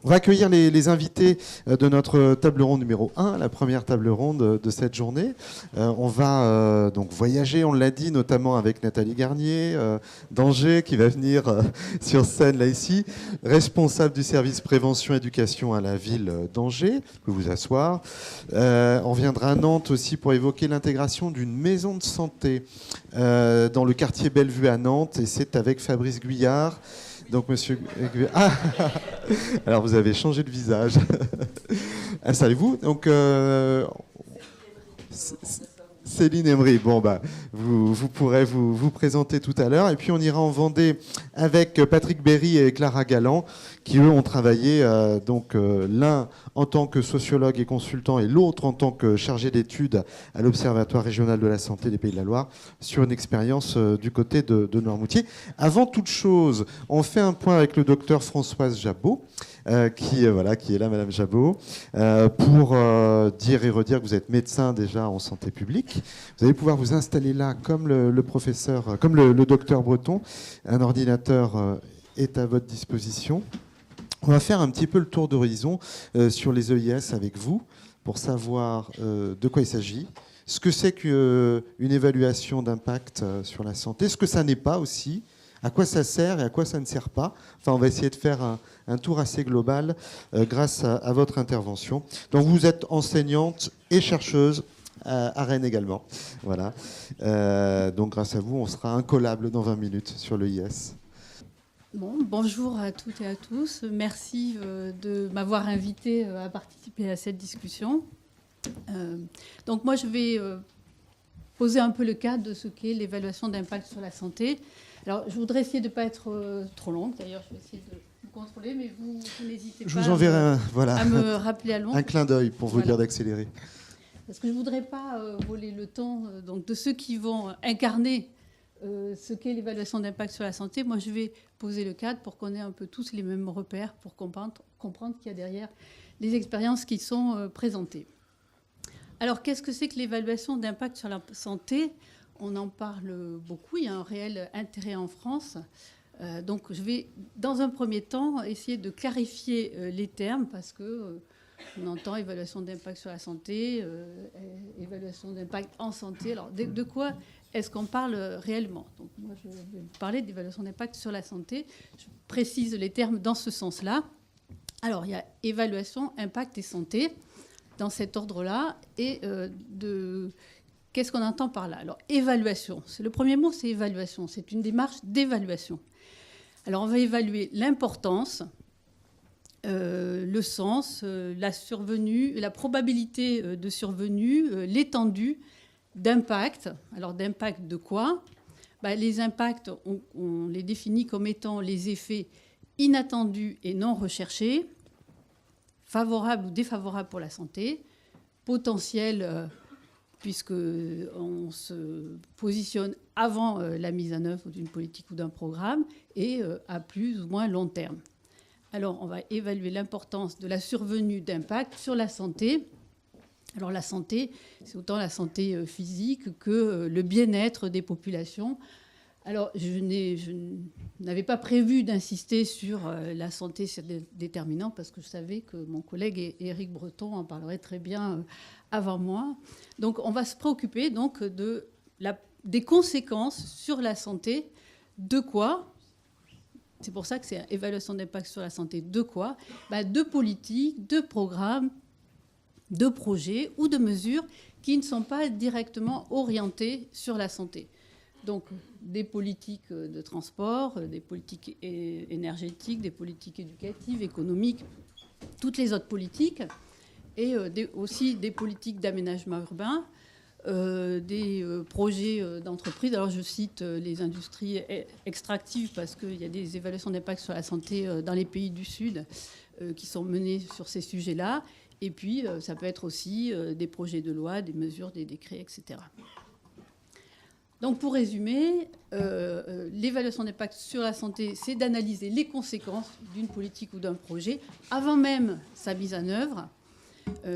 On va accueillir les invités de notre table ronde numéro 1, la première table ronde de cette journée. On va donc voyager, on l'a dit, notamment avec Nathalie Garnier d'Angers, qui va venir sur scène là ici, responsable du service prévention éducation à la ville d'Angers. Vous pouvez vous asseoir. On viendra à Nantes aussi pour évoquer l'intégration d'une maison de santé dans le quartier Bellevue à Nantes, et c'est avec Fabrice Guyard. Donc, monsieur... Ah, alors, vous avez changé de visage. Installez-vous. Donc, Céline Emery. Bon, bah, vous pourrez vous présenter tout à l'heure. Et puis, on ira en Vendée avec Patrick Berry et Clara Galland, qui, eux, ont travaillé, l'un en tant que sociologue et consultant et l'autre en tant que chargé d'études à l'Observatoire régional de la santé des Pays de la Loire, sur une expérience du côté de Noirmoutier. Avant toute chose, on fait un point avec le docteur Françoise Jabot, qui est là, Madame Jabot, pour dire et redire que vous êtes médecin déjà en santé publique. Vous allez pouvoir vous installer là comme le professeur, comme le docteur Breton. Un ordinateur est à votre disposition. On va faire un petit peu le tour d'horizon sur les EIS avec vous pour savoir de quoi il s'agit, ce que c'est qu'une évaluation d'impact sur la santé, ce que ça n'est pas aussi, à quoi ça sert et à quoi ça ne sert pas. Enfin, on va essayer de faire un tour assez global grâce à votre intervention. Donc, vous êtes enseignante et chercheuse à Rennes également. Voilà. Donc, grâce à vous, on sera incollable dans 20 minutes sur l'EIS. Bonjour à toutes et à tous. Merci de m'avoir invité à participer à cette discussion. Donc moi, je vais poser un peu le cadre de ce qu'est l'évaluation d'impact sur la santé. Alors, je voudrais essayer de ne pas être trop longue. D'ailleurs, je vais essayer de vous contrôler, mais vous n'hésitez pas je vous enverrai à me rappeler à long. Un clin d'œil pour vous dire d'accélérer. Parce que je ne voudrais pas voler le temps donc, de ceux qui vont incarner ce qu'est l'évaluation d'impact sur la santé. Moi, je vais poser le cadre pour qu'on ait un peu tous les mêmes repères pour comprendre qu'il y a derrière les expériences qui sont présentées. Alors, qu'est-ce que c'est que l'évaluation d'impact sur la santé ? On en parle beaucoup, il y a un réel intérêt en France. Donc, je vais, dans un premier temps, essayer de clarifier les termes parce que on entend évaluation d'impact sur la santé, évaluation d'impact en santé. Alors, de quoi est-ce qu'on parle réellement ? Donc, moi, je vais vous parler d'évaluation d'impact sur la santé. Je précise les termes dans ce sens-là. Alors, il y a évaluation, impact et santé, dans cet ordre-là. Et qu'est-ce qu'on entend par là ? Alors, évaluation. Le premier mot, c'est évaluation. C'est une démarche d'évaluation. Alors, on va évaluer l'importance, le sens, la survenue, la probabilité de survenue, l'étendue d'impact. Alors, d'impact de quoi ? Les impacts, on les définit comme étant les effets inattendus et non recherchés, favorables ou défavorables pour la santé, potentiels, puisqu'on se positionne avant la mise en œuvre d'une politique ou d'un programme, et à plus ou moins long terme. Alors, on va évaluer l'importance de la survenue d'impact sur la santé. Alors, la santé, c'est autant la santé physique que le bien-être des populations. Alors, je n'avais pas prévu d'insister sur la santé, c'est déterminant, parce que je savais que mon collègue Éric Breton en parlerait très bien avant moi. Donc, on va se préoccuper donc, des conséquences sur la santé. De quoi ? C'est pour ça que c'est évaluation d'impact sur la santé. De quoi ? De politiques, de programmes, de projets ou de mesures qui ne sont pas directement orientées sur la santé. Donc, des politiques de transport, des politiques énergétiques, des politiques éducatives, économiques, toutes les autres politiques, et aussi des politiques d'aménagement urbain, des projets d'entreprise. Alors, je cite les industries extractives parce qu'il y a des évaluations d'impact sur la santé dans les pays du Sud qui sont menées sur ces sujets-là. Et puis, ça peut être aussi des projets de loi, des mesures, des décrets, etc. Donc, pour résumer, l'évaluation d'impact sur la santé, c'est d'analyser les conséquences d'une politique ou d'un projet avant même sa mise en œuvre.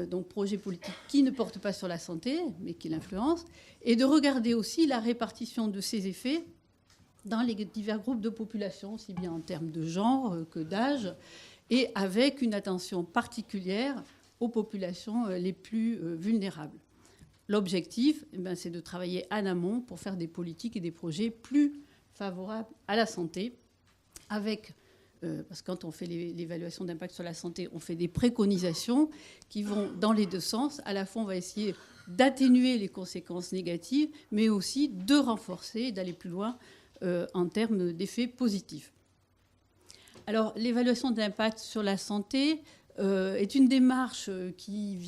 Donc, projet politique qui ne porte pas sur la santé, mais qui l'influence. Et de regarder aussi la répartition de ces effets dans les divers groupes de population, aussi bien en termes de genre que d'âge, et avec une attention particulière aux populations les plus vulnérables. L'objectif, c'est de travailler en amont pour faire des politiques et des projets plus favorables à la santé, avec, parce que quand on fait l'évaluation d'impact sur la santé, on fait des préconisations qui vont dans les deux sens. À la fois, on va essayer d'atténuer les conséquences négatives, mais aussi de renforcer et d'aller plus loin en termes d'effets positifs. Alors, l'évaluation d'impact sur la santé est une démarche qui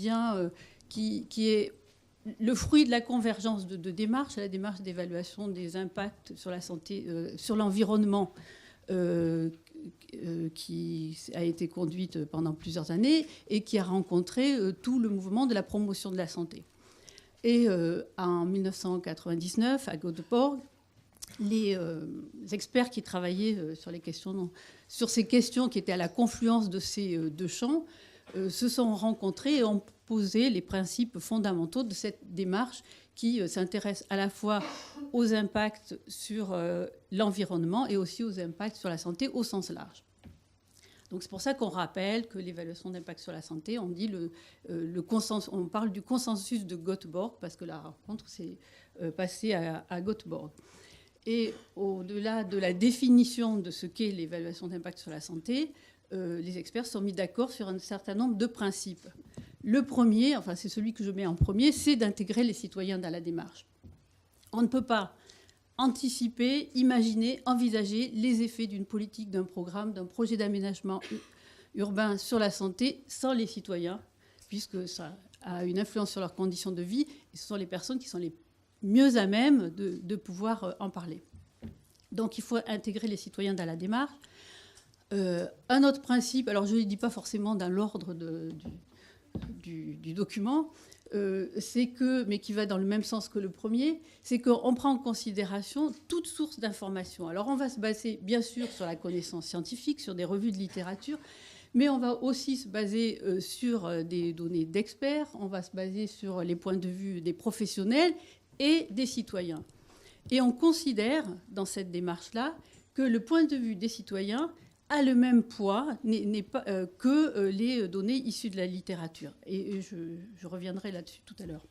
est le fruit de la convergence de démarches, la démarche d'évaluation des impacts sur la santé, sur l'environnement, qui a été conduite pendant plusieurs années et qui a rencontré tout le mouvement de la promotion de la santé. Et en 1999, à Göteborg, les experts qui travaillaient sur ces questions qui étaient à la confluence de ces deux champs se sont rencontrés et ont posé les principes fondamentaux de cette démarche qui s'intéresse à la fois aux impacts sur l'environnement et aussi aux impacts sur la santé au sens large. Donc c'est pour ça qu'on rappelle que l'évaluation d'impact sur la santé, on dit on parle du consensus de Göteborg parce que la rencontre s'est passée à Göteborg. Et au-delà de la définition de ce qu'est l'évaluation d'impact sur la santé, les experts sont mis d'accord sur un certain nombre de principes. Le premier, enfin c'est celui que je mets en premier, c'est d'intégrer les citoyens dans la démarche. On ne peut pas anticiper, imaginer, envisager les effets d'une politique, d'un programme, d'un projet d'aménagement urbain sur la santé sans les citoyens, puisque ça a une influence sur leurs conditions de vie, et ce sont les personnes qui sont les mieux à même de pouvoir en parler. Donc il faut intégrer les citoyens dans la démarche. Un autre principe, alors je ne le dis pas forcément dans l'ordre du document, mais qui va dans le même sens que le premier, c'est qu'on prend en considération toute source d'information. Alors on va se baser bien sûr sur la connaissance scientifique, sur des revues de littérature, mais on va aussi se baser sur des données d'experts, on va se baser sur les points de vue des professionnels et des citoyens. Et on considère dans cette démarche-là que le point de vue des citoyens a le même poids que les données issues de la littérature. Et je reviendrai là-dessus tout à l'heure.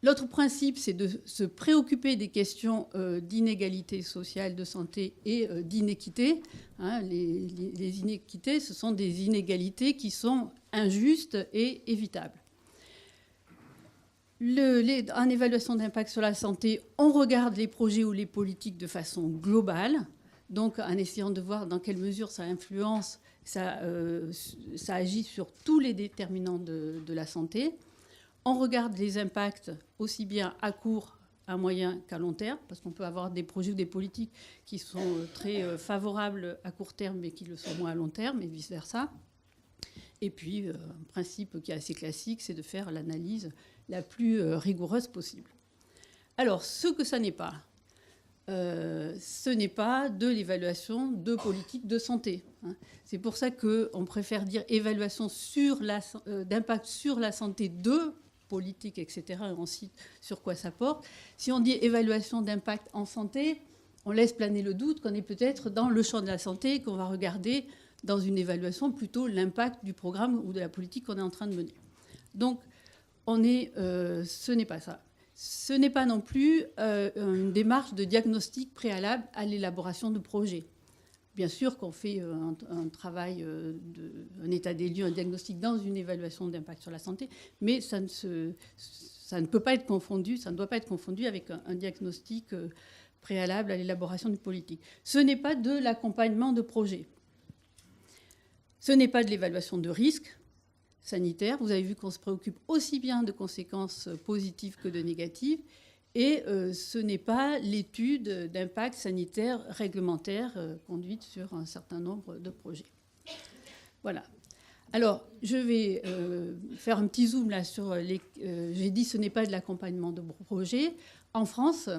L'autre principe, c'est de se préoccuper des questions d'inégalité sociale, de santé et d'inéquité. Les inéquités, ce sont des inégalités qui sont injustes et évitables. En évaluation d'impact sur la santé, on regarde les projets ou les politiques de façon globale, donc en essayant de voir dans quelle mesure ça influence, ça agit sur tous les déterminants de la santé. On regarde les impacts aussi bien à court, à moyen qu'à long terme, parce qu'on peut avoir des projets ou des politiques qui sont très favorables à court terme mais qui le sont moins à long terme, et vice-versa. Et puis, un principe qui est assez classique, c'est de faire l'analyse la plus rigoureuse possible. Alors, ce que ça n'est pas, ce n'est pas de l'évaluation de politique de santé. C'est pour ça qu'on préfère dire évaluation d'impact sur la santé de politique, etc. Et on cite sur quoi ça porte. Si on dit évaluation d'impact en santé, on laisse planer le doute qu'on est peut-être dans le champ de la santé et qu'on va regarder dans une évaluation plutôt l'impact du programme ou de la politique qu'on est en train de mener. Donc, ce n'est pas ça. Ce n'est pas non plus une démarche de diagnostic préalable à l'élaboration de projets. Bien sûr qu'on fait un travail, un état des lieux, un diagnostic dans une évaluation d'impact sur la santé, mais ça ne peut pas être confondu, ça ne doit pas être confondu avec un diagnostic préalable à l'élaboration d'une politique. Ce n'est pas de l'accompagnement de projets. Ce n'est pas de l'évaluation de risques sanitaires. Vous avez vu qu'on se préoccupe aussi bien de conséquences positives que de négatives. Et ce n'est pas l'étude d'impact sanitaire réglementaire conduite sur un certain nombre de projets. Voilà. Alors, je vais faire un petit zoom là sur les... j'ai dit ce n'est pas de l'accompagnement de projets. En France,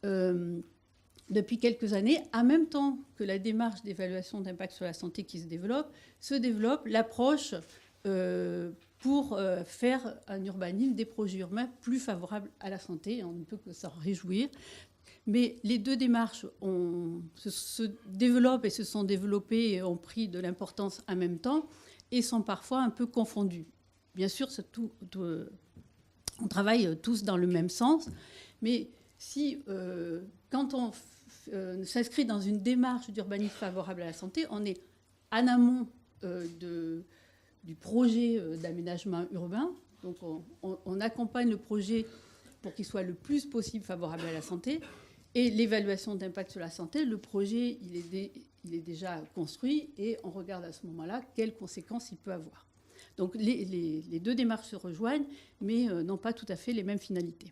depuis quelques années, en même temps que la démarche d'évaluation d'impact sur la santé qui se développe l'approche pour faire un urbanisme, des projets urbains plus favorables à la santé. On ne peut que s'en réjouir. Mais les deux démarches se développent et se sont développées et ont pris de l'importance en même temps et sont parfois un peu confondues. Bien sûr, on travaille tous dans le même sens, mais quand on s'inscrit dans une démarche d'urbanisme favorable à la santé, on est en amont du projet d'aménagement urbain. Donc on accompagne le projet pour qu'il soit le plus possible favorable à la santé. Et l'évaluation d'impact sur la santé, le projet, il est déjà construit et on regarde à ce moment-là quelles conséquences il peut avoir. Donc les deux démarches se rejoignent, mais n'ont pas tout à fait les mêmes finalités.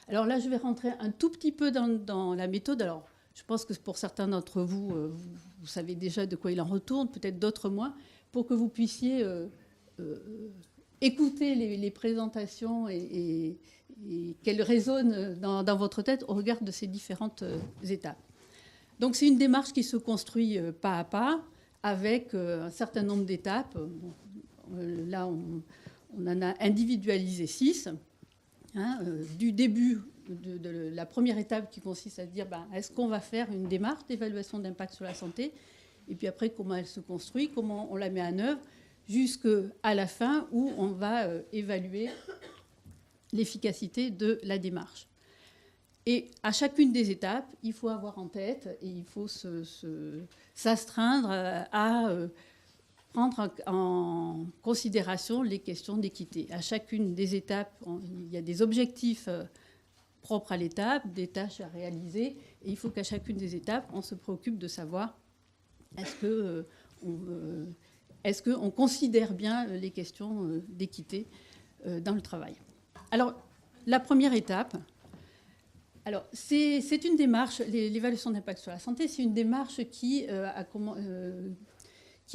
Alors là, je vais rentrer un tout petit peu dans la méthode. Alors, je pense que pour certains d'entre vous, vous savez déjà de quoi il en retourne, peut-être d'autres moins, pour que vous puissiez écouter les présentations et qu'elles résonnent dans votre tête au regard de ces différentes étapes. Donc c'est une démarche qui se construit pas à pas, avec un certain nombre d'étapes. Là, on en a individualisé 6. Du début de la première étape qui consiste à dire est-ce qu'on va faire une démarche d'évaluation d'impact sur la santé, et puis après comment elle se construit, comment on la met en œuvre, jusqu'à la fin où on va évaluer l'efficacité de la démarche. Et à chacune des étapes, il faut avoir en tête et il faut s'astreindre à prendre en considération les questions d'équité. À chacune des étapes, il y a des objectifs propres à l'étape, des tâches à réaliser, et il faut qu'à chacune des étapes, on se préoccupe de savoir est-ce qu'on considère bien les questions d'équité dans le travail. Alors, la première étape, c'est une démarche, l'évaluation d'impact sur la santé, c'est une démarche qui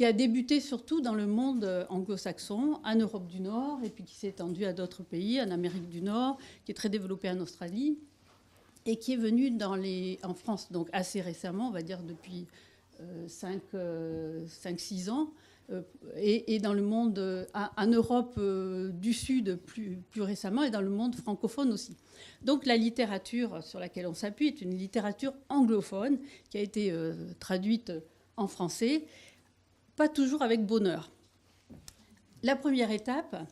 a débuté surtout dans le monde anglo-saxon, en Europe du Nord, et puis qui s'est étendue à d'autres pays, en Amérique du Nord, qui est très développée en Australie, et qui est venue en France, donc assez récemment, on va dire depuis 5-6 ans, et dans le monde, en Europe du Sud plus récemment, et dans le monde francophone aussi. Donc la littérature sur laquelle on s'appuie est une littérature anglophone qui a été traduite en français, pas toujours avec bonheur. La première étape,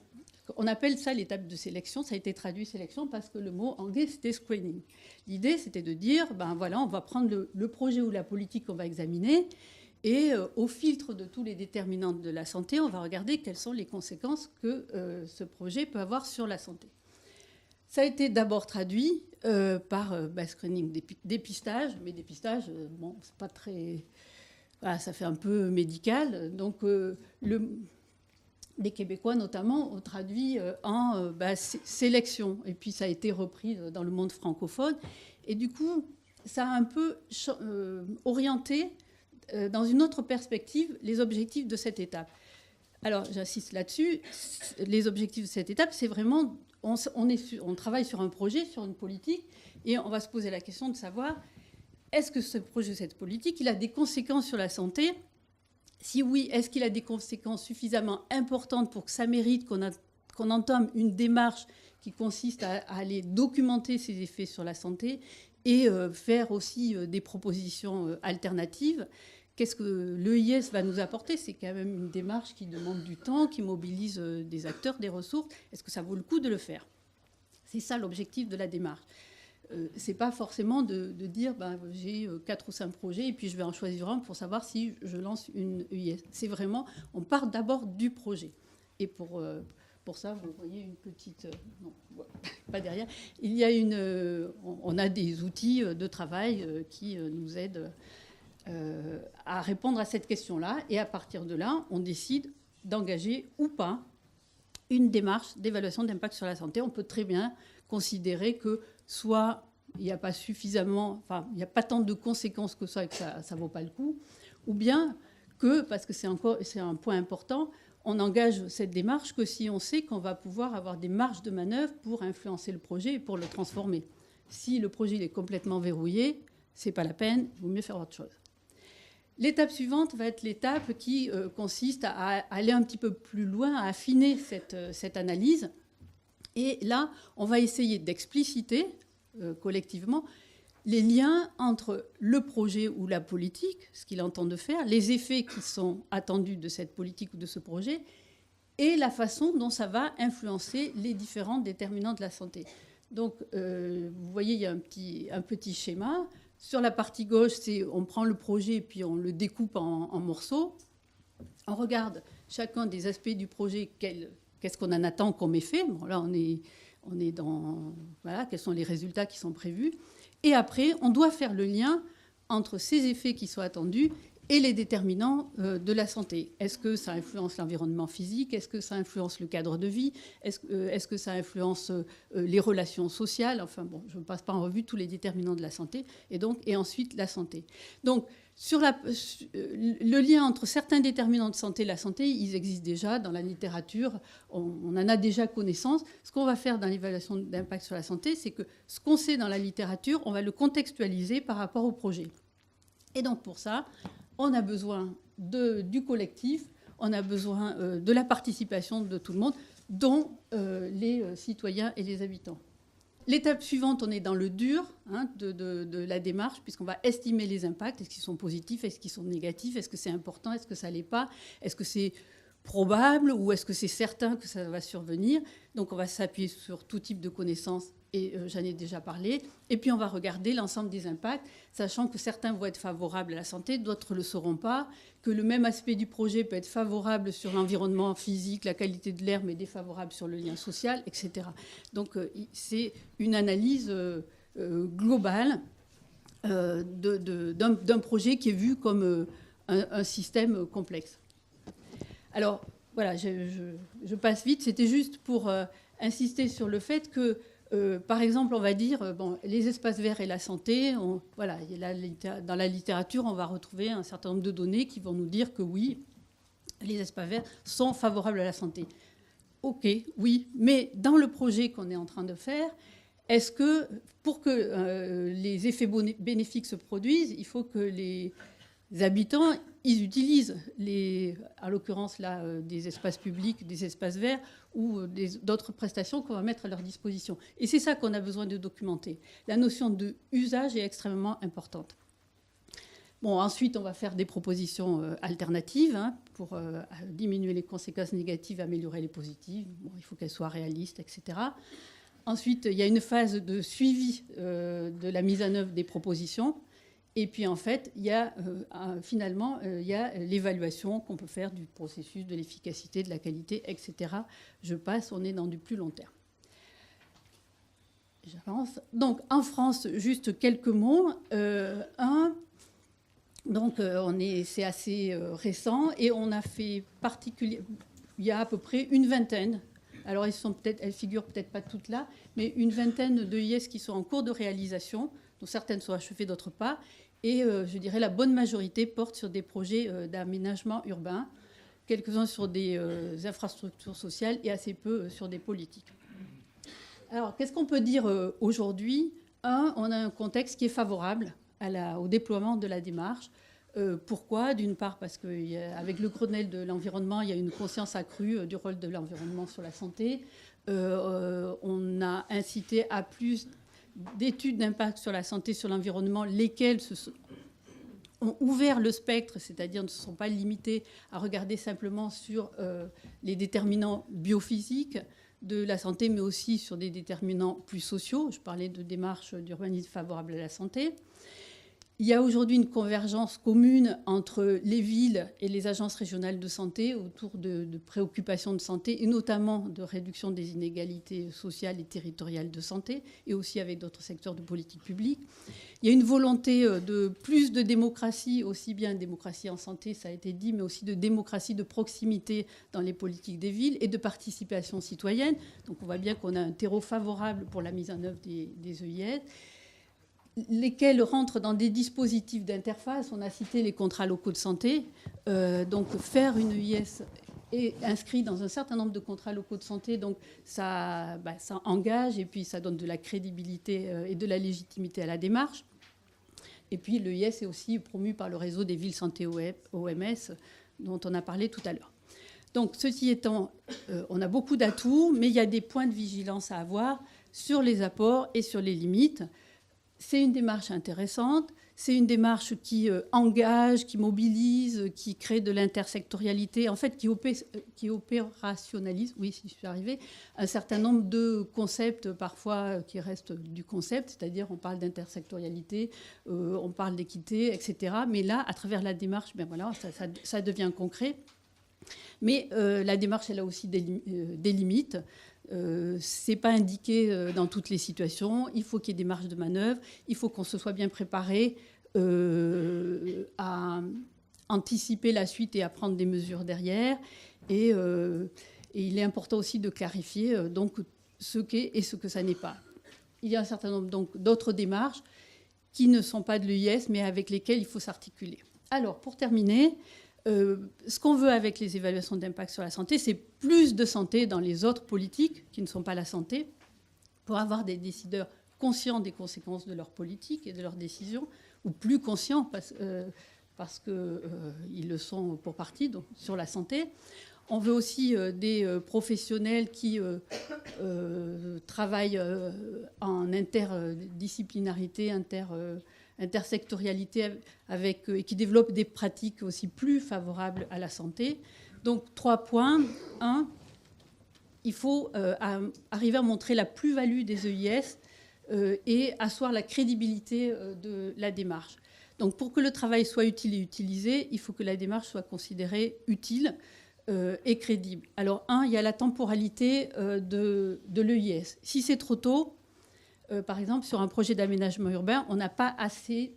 on appelle ça l'étape de sélection, ça a été traduit sélection parce que le mot anglais c'était screening. L'idée c'était de dire, on va prendre le projet ou la politique qu'on va examiner et au filtre de tous les déterminants de la santé, on va regarder quelles sont les conséquences que ce projet peut avoir sur la santé. Ça a été d'abord traduit par screening, dépistage, mais dépistage, c'est pas très... Voilà, ça fait un peu médical. Donc, les Québécois, notamment, ont traduit en sélection. Et puis, ça a été repris dans le monde francophone. Et du coup, ça a un peu orienté dans une autre perspective les objectifs de cette étape. Alors, j'insiste là-dessus. Les objectifs de cette étape, c'est vraiment... On travaille sur un projet, sur une politique, et on va se poser la question de savoir... Est-ce que ce projet, cette politique, il a des conséquences sur la santé? Si oui, est-ce qu'il a des conséquences suffisamment importantes pour que ça mérite qu'on entame une démarche qui consiste à aller documenter ces effets sur la santé et faire aussi des propositions alternatives? Qu'est-ce que l'EIS va nous apporter? C'est quand même une démarche qui demande du temps, qui mobilise des acteurs, des ressources. Est-ce que ça vaut le coup de le faire? C'est ça l'objectif de la démarche. C'est pas forcément de dire j'ai 4 ou 5 projets et puis je vais en choisir un pour savoir si je lance une EIS. C'est vraiment, on part d'abord du projet. Et pour ça, vous voyez une petite... non, pas derrière. Il y a on a des outils de travail qui nous aident à répondre à cette question-là. Et à partir de là, on décide d'engager ou pas une démarche d'évaluation d'impact sur la santé. On peut très bien considérer que soit il n'y a pas suffisamment, il n'y a pas tant de conséquences que ça et que ça ne vaut pas le coup, ou bien que, parce que c'est un point important, on engage cette démarche que si on sait qu'on va pouvoir avoir des marges de manœuvre pour influencer le projet et pour le transformer. Si le projet est complètement verrouillé, ce n'est pas la peine, il vaut mieux faire autre chose. L'étape suivante va être l'étape qui consiste à aller un petit peu plus loin, à affiner cette analyse. Et là, on va essayer d'expliciter collectivement les liens entre le projet ou la politique, ce qu'il entend de faire, les effets qui sont attendus de cette politique ou de ce projet, et la façon dont ça va influencer les différents déterminants de la santé. Donc, vous voyez, il y a un petit schéma. Sur la partie gauche, on prend le projet et puis on le découpe en morceaux. On regarde chacun des aspects du projet, qu'est-ce qu'on en attend comme effet. Bon, là, on est dans... Voilà, quels sont les résultats qui sont prévus. Et après, on doit faire le lien entre ces effets qui sont attendus et les déterminants de la santé. Est-ce que ça influence l'environnement physique? Est-ce que ça influence le cadre de vie? Est-ce que ça influence les relations sociales? Enfin bon, je ne passe pas en revue tous les déterminants de la santé. Et ensuite, la santé. Donc, le lien entre certains déterminants de santé et la santé, ils existent déjà dans la littérature. On en a déjà connaissance. Ce qu'on va faire dans l'évaluation d'impact sur la santé, c'est que ce qu'on sait dans la littérature, on va le contextualiser par rapport au projet. Et donc, pour ça, on a besoin du collectif, on a besoin de la participation de tout le monde, dont les citoyens et les habitants. L'étape suivante, on est dans le dur de la démarche, puisqu'on va estimer les impacts. Est-ce qu'ils sont positifs? Est-ce qu'ils sont négatifs? Est-ce que c'est important? Est-ce que ça ne l'est pas? Est-ce que c'est probable ou est-ce que c'est certain que ça va survenir? Donc on va s'appuyer sur tout type de connaissances, et j'en ai déjà parlé. Et puis on va regarder l'ensemble des impacts, sachant que certains vont être favorables à la santé, d'autres ne le seront pas, que le même aspect du projet peut être favorable sur l'environnement physique, la qualité de l'air, mais défavorable sur le lien social, etc. Donc c'est une analyse globale d'un projet qui est vu comme un système complexe. Alors, voilà, je passe vite. C'était juste pour insister sur le fait que, par exemple, on va dire, les espaces verts et la santé, voilà, dans la littérature, on va retrouver un certain nombre de données qui vont nous dire que oui, les espaces verts sont favorables à la santé. OK, oui, mais dans le projet qu'on est en train de faire, est-ce que, pour que les effets bénéfiques se produisent, il faut que les habitants, ils utilisent, à l'occurrence là, des espaces publics, des espaces verts ou d'autres prestations qu'on va mettre à leur disposition. Et c'est ça qu'on a besoin de documenter. La notion de usage est extrêmement importante. Bon, ensuite, on va faire des propositions alternatives pour diminuer les conséquences négatives, améliorer les positives. Bon, il faut qu'elles soient réalistes, etc. Ensuite, il y a une phase de suivi de la mise en œuvre des propositions. Et puis, en fait, il y a l'évaluation qu'on peut faire du processus, de l'efficacité, de la qualité, etc. Je passe, on est dans du plus long terme. J'avance. Donc, en France, juste quelques mots. C'est assez récent et on a fait il y a à peu près une vingtaine. Alors, elles figurent peut-être pas toutes là, mais une vingtaine de IS qui sont en cours de réalisation, dont certaines sont achevées, d'autres pas. Et je dirais la bonne majorité porte sur des projets d'aménagement urbain, quelques-uns sur des infrastructures sociales et assez peu sur des politiques. Alors, qu'est-ce qu'on peut dire aujourd'hui? On a un contexte qui est favorable au déploiement de la démarche. Pourquoi? D'une part, parce qu'avec le Grenelle de l'environnement, il y a une conscience accrue du rôle de l'environnement sur la santé. On a incité à plus d'études d'impact sur la santé, sur l'environnement, lesquelles ont ouvert le spectre, c'est-à-dire ne se sont pas limitées à regarder simplement sur les déterminants biophysiques de la santé, mais aussi sur des déterminants plus sociaux. Je parlais de démarches d'urbanisme favorables à la santé. Il y a aujourd'hui une convergence commune entre les villes et les agences régionales de santé autour de préoccupations de santé et notamment de réduction des inégalités sociales et territoriales de santé et aussi avec d'autres secteurs de politique publique. Il y a une volonté de plus de démocratie, aussi bien démocratie en santé, ça a été dit, mais aussi de démocratie de proximité dans les politiques des villes et de participation citoyenne. Donc on voit bien qu'on a un terreau favorable pour la mise en œuvre des EIS, lesquels rentrent dans des dispositifs d'interface. On a cité les contrats locaux de santé. Donc faire une EIS est inscrit dans un certain nombre de contrats locaux de santé. Donc ça engage et puis ça donne de la crédibilité et de la légitimité à la démarche. Et puis l'EIS est aussi promu par le réseau des villes santé OMS dont on a parlé tout à l'heure. Donc ceci étant, on a beaucoup d'atouts, mais il y a des points de vigilance à avoir sur les apports et sur les limites. c'est une démarche intéressante, c'est une démarche qui engage, qui mobilise, qui crée de l'intersectorialité, en fait qui opérationnalise, oui, si je suis arrivée, un certain nombre de concepts parfois qui restent du concept, c'est-à-dire on parle d'intersectorialité, on parle d'équité, etc. Mais là, à travers la démarche, ben voilà, ça devient concret. Mais la démarche, elle a aussi des limites. C'est pas indiqué dans toutes les situations. Il faut qu'il y ait des marges de manœuvre. Il faut qu'on se soit bien préparé à anticiper la suite et à prendre des mesures derrière. Et il est important aussi de clarifier donc ce qu'est et ce que ça n'est pas. Il y a un certain nombre donc d'autres démarches qui ne sont pas de l'EIS, mais avec lesquelles il faut s'articuler. Alors, pour terminer, ce qu'on veut avec les évaluations d'impact sur la santé, c'est plus de santé dans les autres politiques qui ne sont pas la santé, pour avoir des décideurs conscients des conséquences de leurs politiques et de leurs décisions, ou plus conscients parce qu'ils le sont pour partie donc, sur la santé. On veut aussi des professionnels qui travaillent en interdisciplinarité, intersectorialité et qui développent des pratiques aussi plus favorables à la santé. Donc 3 points. 1, il faut arriver à montrer la plus-value des EIS et asseoir la crédibilité de la démarche. Donc pour que le travail soit utile et utilisé, il faut que la démarche soit considérée utile et crédible. Alors il y a la temporalité de l'EIS. Si c'est trop tôt, par exemple, sur un projet d'aménagement urbain, on n'a pas assez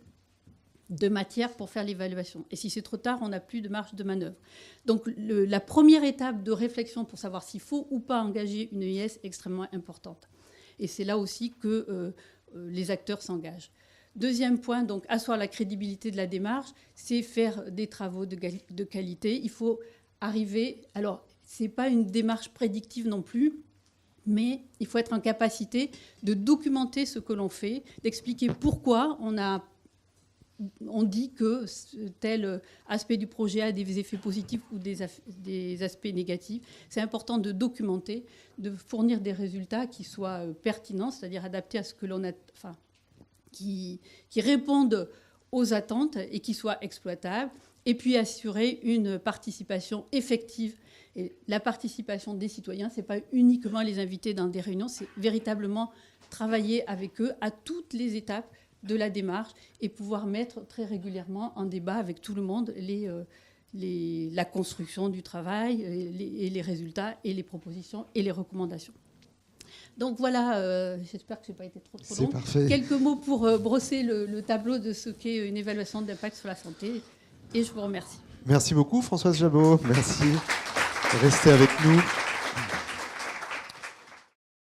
de matière pour faire l'évaluation. Et si c'est trop tard, on n'a plus de marge de manœuvre. Donc la première étape de réflexion pour savoir s'il faut ou pas engager une EIS est extrêmement importante. Et c'est là aussi que les acteurs s'engagent. Deuxième point, donc asseoir la crédibilité de la démarche, c'est faire des travaux de qualité. Il faut arriver... Alors, ce n'est pas une démarche prédictive non plus, mais il faut être en capacité de documenter ce que l'on fait, d'expliquer pourquoi on dit que tel aspect du projet a des effets positifs ou des aspects négatifs. C'est important de documenter, de fournir des résultats qui soient pertinents, c'est-à-dire adaptés à ce que l'on a, enfin, qui répondent aux attentes et qui soient exploitables, et puis assurer une participation effective. Et la participation des citoyens, ce n'est pas uniquement les inviter dans des réunions, c'est véritablement travailler avec eux à toutes les étapes de la démarche et pouvoir mettre très régulièrement en débat avec tout le monde la construction du travail, et les résultats, et les propositions, et les recommandations. Donc voilà, j'espère que je n'ai pas été trop long. C'est parfait. Quelques mots pour brosser le tableau de ce qu'est une évaluation d'impact sur la santé. Et je vous remercie. Merci beaucoup, Françoise Jabot. Merci. Restez avec nous.